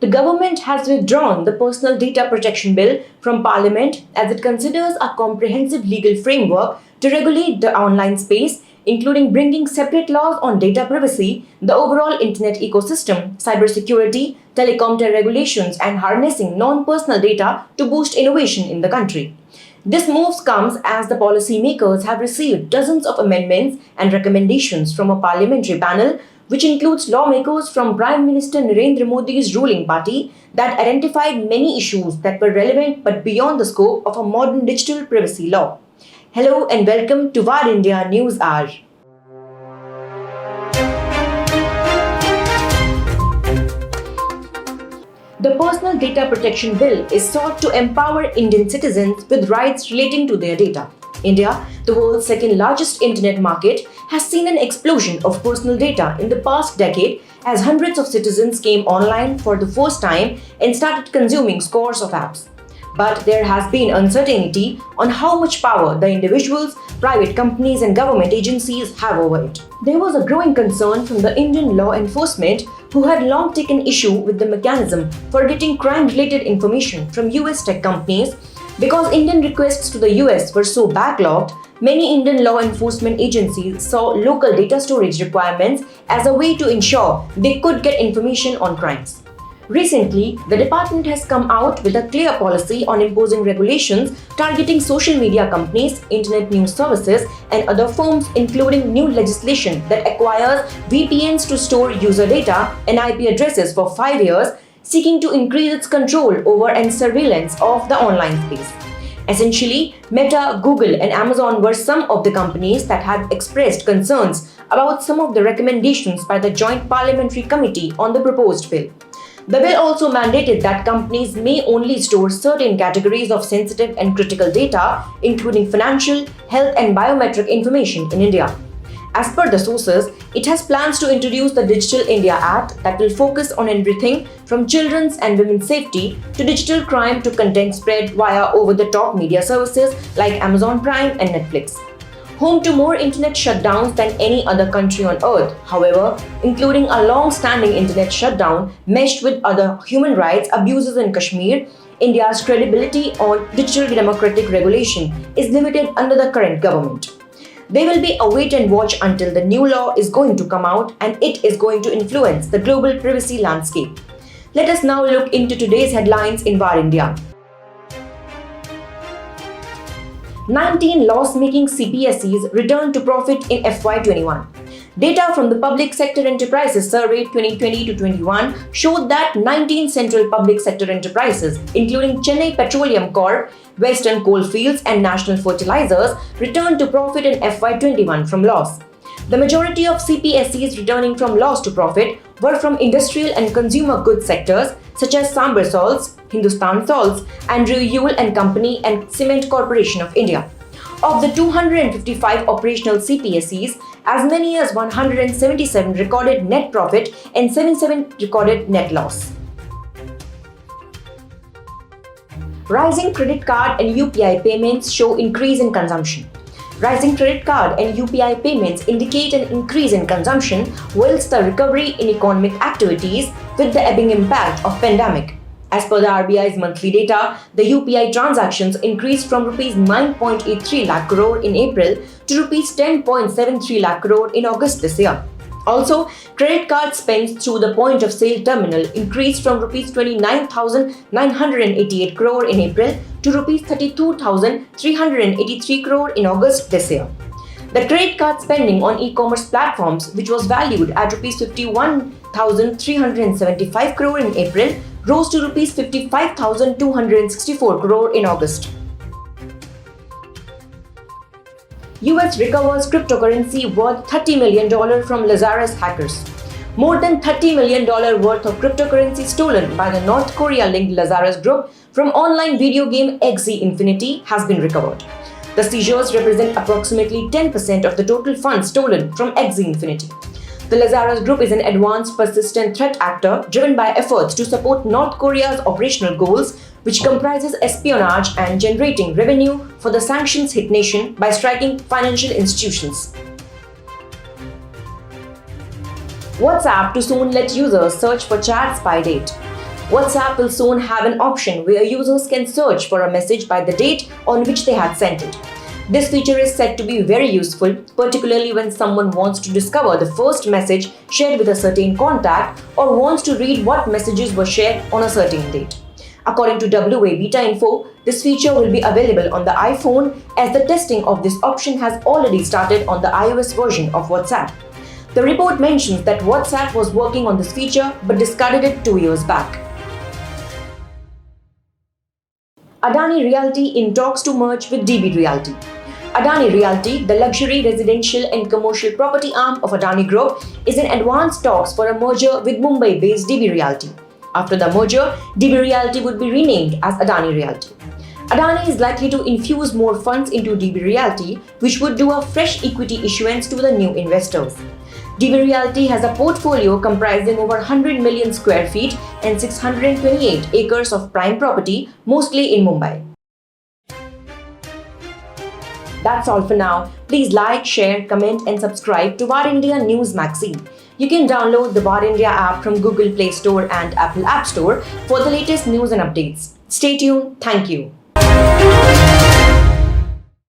The government has withdrawn the Personal Data Protection Bill from Parliament as it considers a comprehensive legal framework to regulate the online space, including bringing separate laws on data privacy, the overall internet ecosystem, cybersecurity, telecom regulations, and harnessing non-personal data to boost innovation in the country. This move comes as the policymakers have received dozens of amendments and recommendations from a parliamentary panel, which includes lawmakers from Prime Minister Narendra Modi's ruling party, that identified many issues that were relevant but beyond the scope of a modern digital privacy law. Hello and welcome to VARINDIA News Hour. The Personal Data Protection Bill is sought to empower Indian citizens with rights relating to their data. India, the world's second largest internet market, has seen an explosion of personal data in the past decade as hundreds of citizens came online for the first time and started consuming scores of apps. But there has been uncertainty on how much power the individuals, private companies, and government agencies have over it. There was a growing concern from the Indian law enforcement, who had long taken issue with the mechanism for getting crime-related information from US tech companies. Because Indian requests to the US were so backlogged, many Indian law enforcement agencies saw local data storage requirements as a way to ensure they could get information on crimes. Recently, the department has come out with a clear policy on imposing regulations targeting social media companies, internet news services, and other firms, including new legislation that acquires VPNs to store user data and IP addresses for 5 years, seeking to increase its control over and surveillance of the online space. Essentially, Meta, Google, and Amazon were some of the companies that had expressed concerns about some of the recommendations by the Joint Parliamentary Committee on the proposed bill. The bill also mandated that companies may only store certain categories of sensitive and critical data, including financial, health, and biometric information in India. As per the sources, it has plans to introduce the Digital India Act that will focus on everything from children's and women's safety to digital crime to content spread via over-the-top media services like Amazon Prime and Netflix. Home to more internet shutdowns than any other country on earth, however, including a long-standing internet shutdown meshed with other human rights abuses in Kashmir, India's credibility on digital democratic regulation is limited under the current government. There will be a wait and watch until the new law is going to come out and it is going to influence the global privacy landscape. Let us now look into today's headlines in VARINDIA. 19 loss-making CPSEs returned to profit in FY21. Data from the Public Sector Enterprises Survey 2020-21 showed that 19 central public sector enterprises, including Chennai Petroleum Corp, Western Coalfields, and National Fertilizers, returned to profit in FY21 from loss. The majority of CPSEs returning from loss to profit were from industrial and consumer goods sectors such as Sambar Salts, Hindustan Salts, Andrew Yule and Company, and Cement Corporation of India. Of the 255 operational CPSEs, as many as 177 recorded net profit and 77 recorded net loss. Rising credit card and UPI payments show increase in consumption. Rising credit card and UPI payments indicate an increase in consumption, whilst the recovery in economic activities with the ebbing impact of pandemic. As per the RBI's monthly data, the UPI transactions increased from Rs 9.83 lakh crore in April to Rs 10.73 lakh crore in August this year. Also, credit card spends through the point of sale terminal increased from Rs 29,988 crore in April to Rs 32,383 crore in August this year. The credit card spending on e-commerce platforms, which was valued at Rs 51,375 crore in April, rose to Rs 55,264 crore in August. US recovers cryptocurrency worth $30 million from Lazarus hackers. More than $30 million worth of cryptocurrency stolen by the North Korea-linked Lazarus group from online video game XZ Infinity has been recovered. The seizures represent approximately 10% of the total funds stolen from XZ Infinity. The Lazarus Group is an advanced, persistent threat actor driven by efforts to support North Korea's operational goals, which comprises espionage and generating revenue for the sanctions-hit nation by striking financial institutions. WhatsApp to soon let users search for chat spy date. WhatsApp will soon have an option where users can search for a message by the date on which they had sent it. This feature is said to be very useful, particularly when someone wants to discover the first message shared with a certain contact or wants to read what messages were shared on a certain date. According to WA Beta Info, this feature will be available on the iPhone as the testing of this option has already started on the iOS version of WhatsApp. The report mentions that WhatsApp was working on this feature but discarded it 2 years back. Adani Realty in talks to merge with DB Realty. Adani Realty, the luxury residential and commercial property arm of Adani Group, is in advanced talks for a merger with Mumbai-based DB Realty. After the merger, DB Realty would be renamed as Adani Realty. Adani is likely to infuse more funds into DB Realty, which would do a fresh equity issuance to the new investors. DB Realty has a portfolio comprising over 100 million square feet and 628 acres of prime property, mostly in Mumbai. That's all for now. Please like, share, comment and subscribe to VARINDIA News Magazine. You can download the VARINDIA app from Google Play Store and Apple App Store for the latest news and updates. Stay tuned. Thank you.